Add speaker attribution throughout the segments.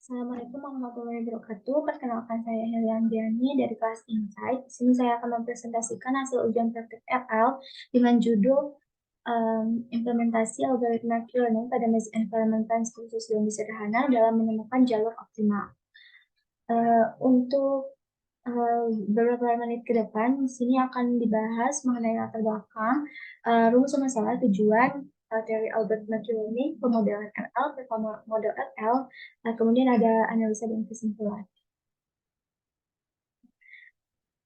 Speaker 1: Assalamualaikum warahmatullahi wabarakatuh. Perkenalkan saya Helian Diani dari kelas Insight. Di sini saya akan mempresentasikan hasil ujian praktik RL dengan judul implementasi algoritma Q-learning pada Maze Environment Plans khusus dan sederhana dalam menemukan jalur optimal. Untuk beberapa menit ke depan, di sini akan dibahas mengenai latar belakang, rumus masalah, tujuan, teori algoritma Q-learning, pemodelan RL, performa model RL, kemudian ada analisa dan kesimpulan.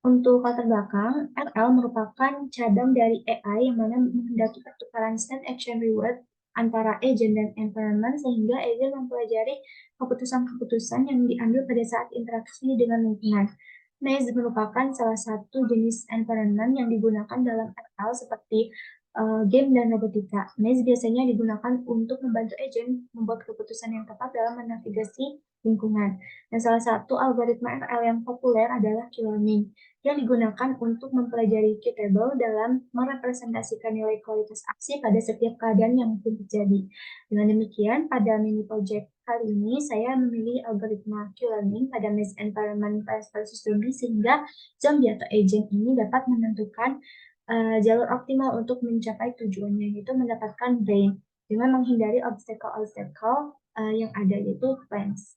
Speaker 1: Untuk latar belakang, RL merupakan cabang dari AI yang mana menghendaki pertukaran state action reward antara agent dan environment sehingga agent mempelajari keputusan-keputusan yang diambil pada saat interaksi dengan lingkungan. Maze merupakan salah satu jenis environment yang digunakan dalam RL seperti game dan robotika. Maze biasanya digunakan untuk membantu agent membuat keputusan yang tepat dalam menavigasi lingkungan. Dan salah satu algoritma RL yang populer adalah Q-learning yang digunakan untuk mempelajari Q-table dalam merepresentasikan nilai kualitas aksi pada setiap keadaan yang mungkin terjadi. Dengan demikian, pada mini project kali ini, saya memilih algoritma Q-learning pada Maze Environment versus Zombie sehingga zombie atau agent ini dapat menentukan jalur optimal untuk mencapai tujuannya, yaitu mendapatkan brain dengan menghindari obstacle-obstacle yang ada, yaitu plants.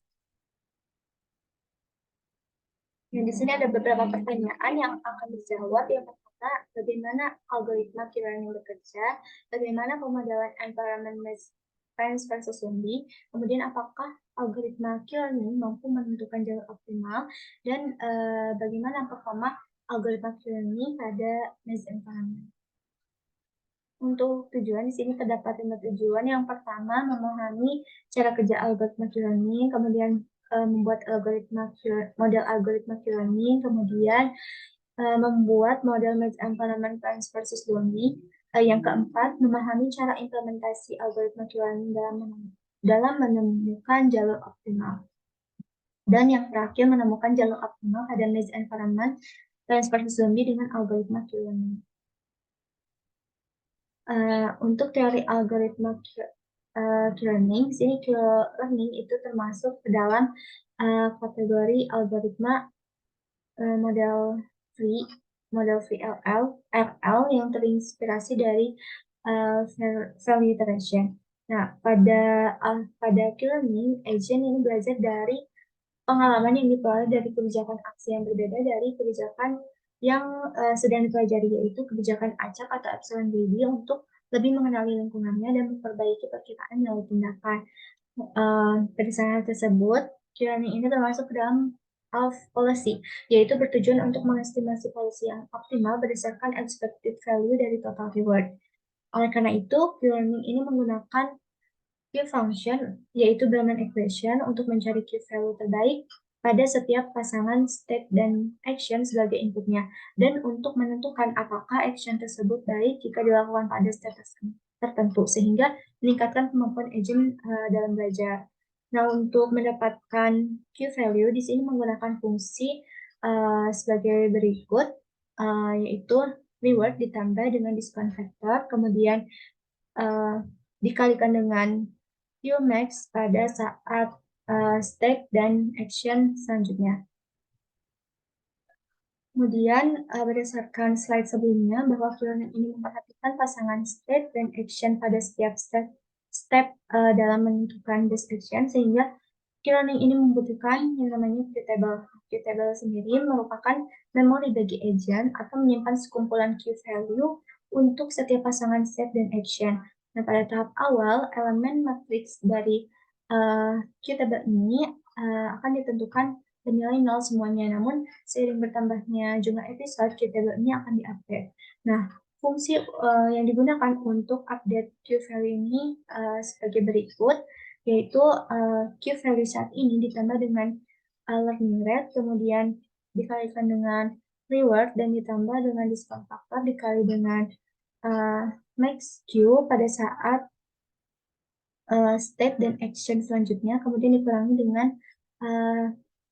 Speaker 1: Nah, di sini ada beberapa pertanyaan yang akan dijawab. Yang pertama, bagaimana algoritma Q-learning bekerja? Bagaimana pemodelan environment maze plants versus zombie? Kemudian, apakah algoritma Q-learning mampu menentukan jalur optimal? Dan bagaimana performa algoritma Q-learning pada maze environment? Untuk tujuan, di sini terdapat 5 tujuan. Yang pertama, memahami cara kerja algoritma Q-learning, kemudian membuat model algoritma Q-learning, kemudian membuat model maze environment plants versus zombie. Yang keempat, memahami cara implementasi algoritma Q-learning dalam menemukan jalur optimal. Dan yang terakhir, menemukan jalur optimal pada maze environment plants versus zombie dengan algoritma Q-learning. Untuk teori algoritma Q-learning, di sini Q-learning itu termasuk ke dalam kategori algoritma model free RL yang terinspirasi dari value iteration. Nah, pada Q-learning, agent ini belajar dari pengalaman yang diperoleh dari kebijakan aksi yang berbeda dari kebijakan yang sedang dipelajari, yaitu kebijakan acak atau epsilon greedy untuk lebih mengenali lingkungannya dan memperbaiki perkiraan nilai tindakan. Berdasarkan tersebut, Q-learning ini termasuk ke dalam policy, yaitu bertujuan untuk mengestimasi policy yang optimal berdasarkan expected value dari total reward. Oleh karena itu, Q-learning ini menggunakan Q-function, yaitu Bellman equation, untuk mencari Q-value terbaik pada setiap pasangan state dan action sebagai inputnya, dan untuk menentukan apakah action tersebut baik jika dilakukan pada state tertentu, sehingga meningkatkan kemampuan agent dalam belajar. Nah, untuk mendapatkan Q-value, di sini menggunakan fungsi sebagai berikut, yaitu reward ditambah dengan diskon factor, kemudian dikalikan dengan Qmax pada saat state dan action selanjutnya. Kemudian berdasarkan slide sebelumnya bahwa Q-learning ini memperhatikan pasangan state dan action pada setiap step dalam menentukan best action, sehingga Q-learning ini membutuhkan yang namanya Q-table. Q-table sendiri merupakan memori bagi agent atau menyimpan sekumpulan Q-value untuk setiap pasangan state dan action. Nah, pada tahap awal, elemen matriks dari Q-table ini akan ditentukan bernilai 0 semuanya, namun seiring bertambahnya jumlah episode, Q-table ini akan di-update. Nah, fungsi yang digunakan untuk update Q-value ini sebagai berikut, yaitu Q-value saat ini ditambah dengan learning rate, kemudian dikalikan dengan reward, dan ditambah dengan discount factor dikali dengan max Q pada saat state dan action selanjutnya, kemudian dikurangi dengan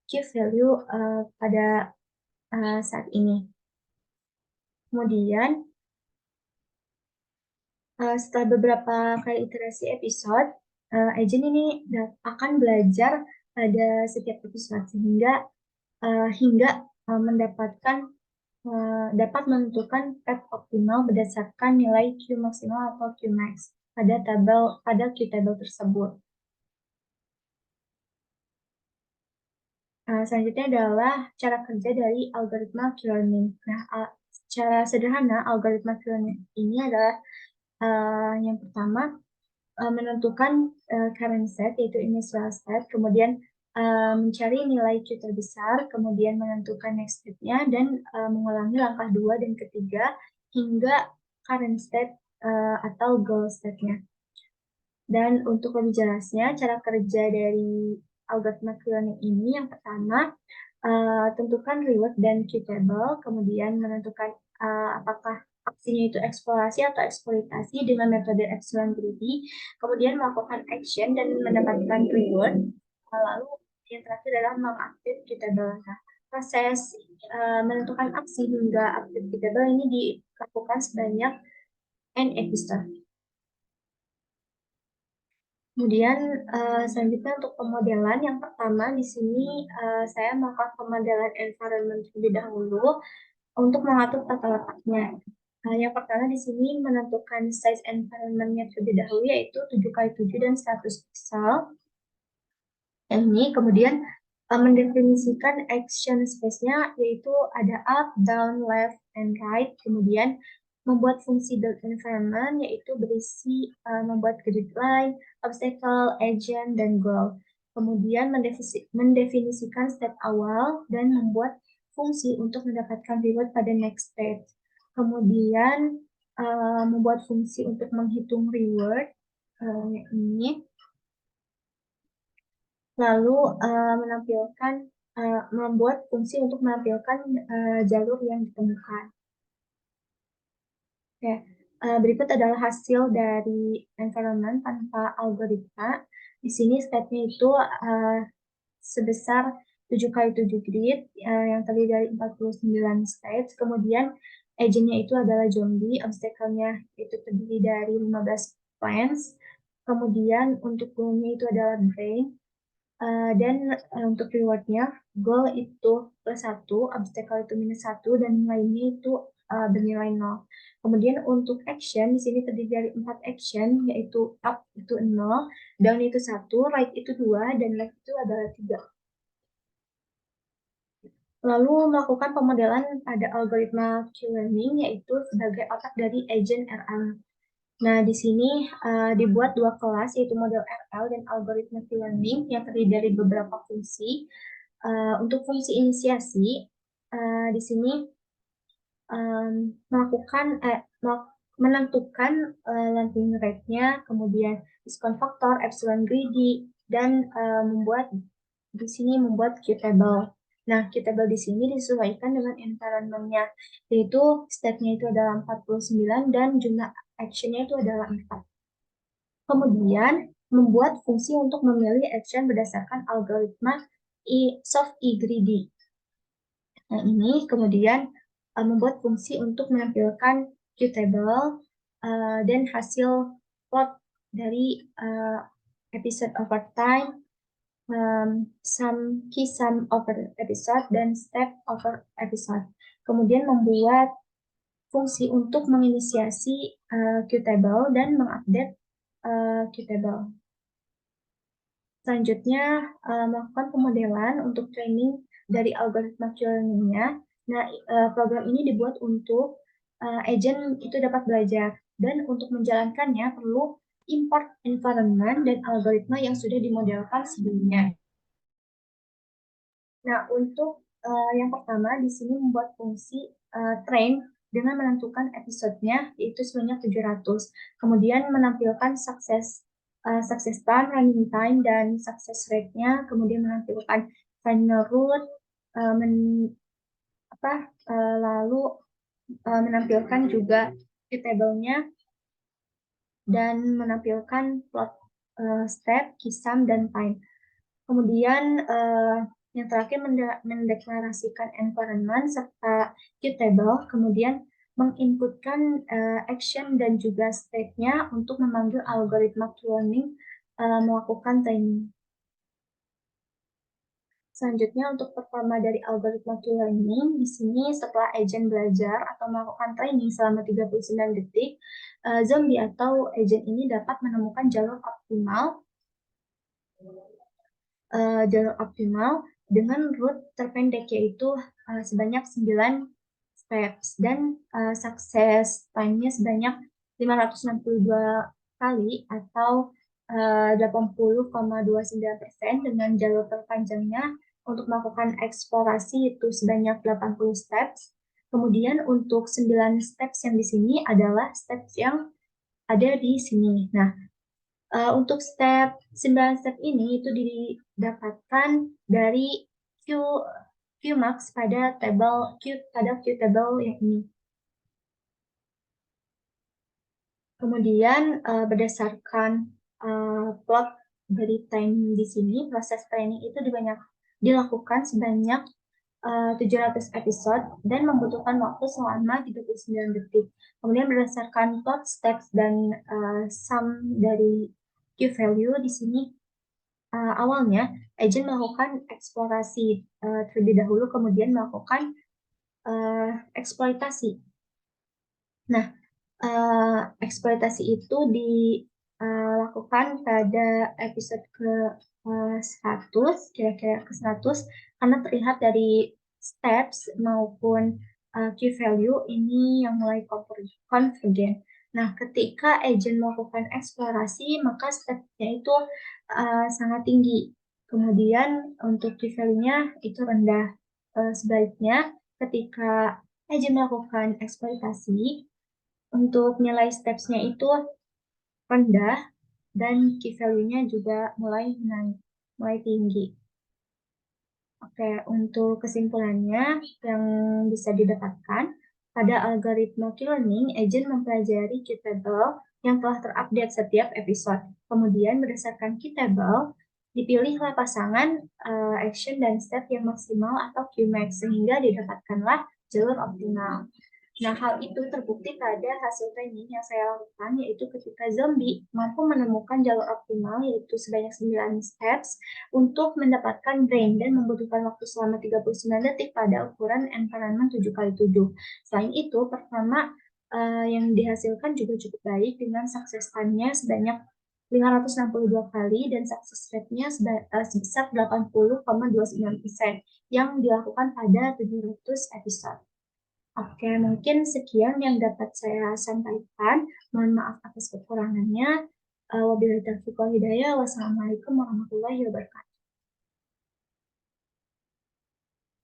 Speaker 1: Q-value pada saat ini. Kemudian, setelah beberapa kali iterasi episode, agent ini akan belajar pada setiap episode sehingga mendapatkan dapat menentukan path optimal berdasarkan nilai Q maksimal atau Q max pada Q table tersebut. Selanjutnya adalah cara kerja dari algoritma Q-learning. Nah, secara sederhana algoritma Q-learning ini adalah yang pertama menentukan current set yaitu initial set, kemudian mencari nilai Q terbesar, kemudian menentukan next step-nya dan mengulangi langkah 2 dan ketiga hingga current state atau goal state-nya. Dan untuk lebih jelasnya, cara kerja dari algoritma Q-learning ini yang pertama, tentukan reward dan Q table, kemudian menentukan apakah aksinya itu eksplorasi atau eksploitasi dengan metode epsilon greedy, kemudian melakukan action dan mendapatkan reward, lalu yang terakhir adalah mengaktif Q table. Nah, proses menentukan aksi hingga aktif Q table ini dilakukan sebanyak n episode. Kemudian selanjutnya untuk pemodelan yang pertama di sini saya melakukan pemodelan environment terlebih dahulu untuk mengatur tata letaknya. Yang pertama di sini menentukan size environment-nya terlebih dahulu yaitu 7x7 dan 100 pixel. Ini kemudian mendefinisikan action space-nya yaitu ada up, down, left, and right. Kemudian membuat fungsi build environment yaitu berisi membuat grid line, obstacle, agent, dan goal. Kemudian mendefinisikan step awal dan membuat fungsi untuk mendapatkan reward pada next stage. Kemudian membuat fungsi untuk menghitung reward ini. Lalu membuat fungsi untuk menampilkan jalur yang ditemukan. Oke, berikut adalah hasil dari environment tanpa algoritma. Di sini state-nya itu sebesar 7x7 grid yang terdiri dari 49 states. Kemudian agent-nya itu adalah zombie, obstacle-nya itu terdiri dari 15 plants. Kemudian untuk goal-nya itu adalah drain. Dan untuk rewardnya, goal itu +1, obstacle itu -1, dan lainnya itu bernilai 0. Kemudian untuk action, di sini terdiri dari 4 action, yaitu up itu 0, down itu 1, right itu 2, dan left itu adalah 3. Lalu melakukan pemodelan pada algoritma Q-learning, yaitu sebagai otak dari agent RL. Nah, di sini dibuat dua kelas, yaitu model RL dan algoritma Q-learning yang terdiri dari beberapa fungsi. Untuk fungsi inisiasi, di sini menentukan landing rate-nya, kemudian diskon faktor, epsilon greedy, dan membuat Q-table. Nah, Q-table di sini disesuaikan dengan environment-nya, yaitu state-nya itu adalah 49 dan jumlah action-nya itu adalah 4. Kemudian, membuat fungsi untuk memilih action berdasarkan algoritma soft E-greedy. Nah, ini kemudian membuat fungsi untuk menampilkan Q-table dan hasil plot dari episode over time, key sum over episode, dan step over episode. Kemudian membuat fungsi untuk menginisiasi Q-table dan mengupdate Q-table. Selanjutnya, melakukan pemodelan untuk training dari algoritma Q-learning-nya. Nah, program ini dibuat untuk agent itu dapat belajar. Dan untuk menjalankannya perlu import environment dan algoritma yang sudah dimodelkan sebelumnya. Nah, untuk yang pertama, di sini membuat fungsi train dengan menentukan episodenya, yaitu sebanyak 700. Kemudian menampilkan success time, running time, dan success rate-nya. Kemudian menampilkan final route, lalu menampilkan juga table-nya, dan menampilkan plot step, kisam, dan time. Kemudian yang terakhir mendeklarasikan environment serta Q-table, kemudian menginputkan action dan juga state-nya untuk memanggil algoritma Q-learning melakukan training. Selanjutnya untuk performa dari algoritma Q-learning, di sini setelah agent belajar atau melakukan training selama 39 detik, zombie atau agent ini dapat menemukan jalur optimal dengan route terpendek, yaitu sebanyak 9 steps, dan sukses time-nya sebanyak 562 kali atau 80,29% dengan jalur terpanjangnya untuk melakukan eksplorasi itu sebanyak 80 steps. Kemudian untuk 9 steps yang di sini adalah steps yang ada di sini. Nah, untuk 9 step ini itu didapatkan dari Q Qmax pada Q table yang ini. Kemudian berdasarkan plot dari time di sini, proses training itu dilakukan sebanyak 700 episode dan membutuhkan waktu selama 39 detik. Kemudian berdasarkan plot steps dan sum dari Q value di sini, awalnya agent melakukan eksplorasi terlebih dahulu, kemudian melakukan eksploitasi. Nah, eksploitasi itu dilakukan pada episode ke 100, kira-kira ke 100, karena terlihat dari steps maupun key value ini yang mulai konvergen. Nah, ketika agent melakukan eksplorasi, maka stepnya itu sangat tinggi. Kemudian untuk key value-nya itu rendah. Sebaliknya, ketika agent melakukan eksploitasi, untuk nilai steps-nya itu rendah dan key value-nya juga mulai naik, mulai tinggi. Oke, untuk kesimpulannya yang bisa didapatkan, pada algoritma Q-learning, agent mempelajari key table yang telah terupdate setiap episode. Kemudian berdasarkan key table, dipilihlah pasangan action dan step yang maksimal atau Qmax, sehingga didapatkanlah jalur optimal. Nah, hal itu terbukti pada hasil training yang saya lakukan, yaitu ketika zombie mampu menemukan jalur optimal, yaitu sebanyak 9 steps, untuk mendapatkan brain dan membutuhkan waktu selama 39 detik pada ukuran environment 7x7. Selain itu, performa yang dihasilkan juga cukup baik dengan success time-nya sebanyak 562 kali dan success rate-nya sebesar 80,29% yang dilakukan pada 700 episode. Oke, mungkin sekian yang dapat saya sampaikan. Mohon maaf atas kekurangannya. Wabillahi taufiq wal hidayah. Wassalamualaikum warahmatullahi wabarakatuh.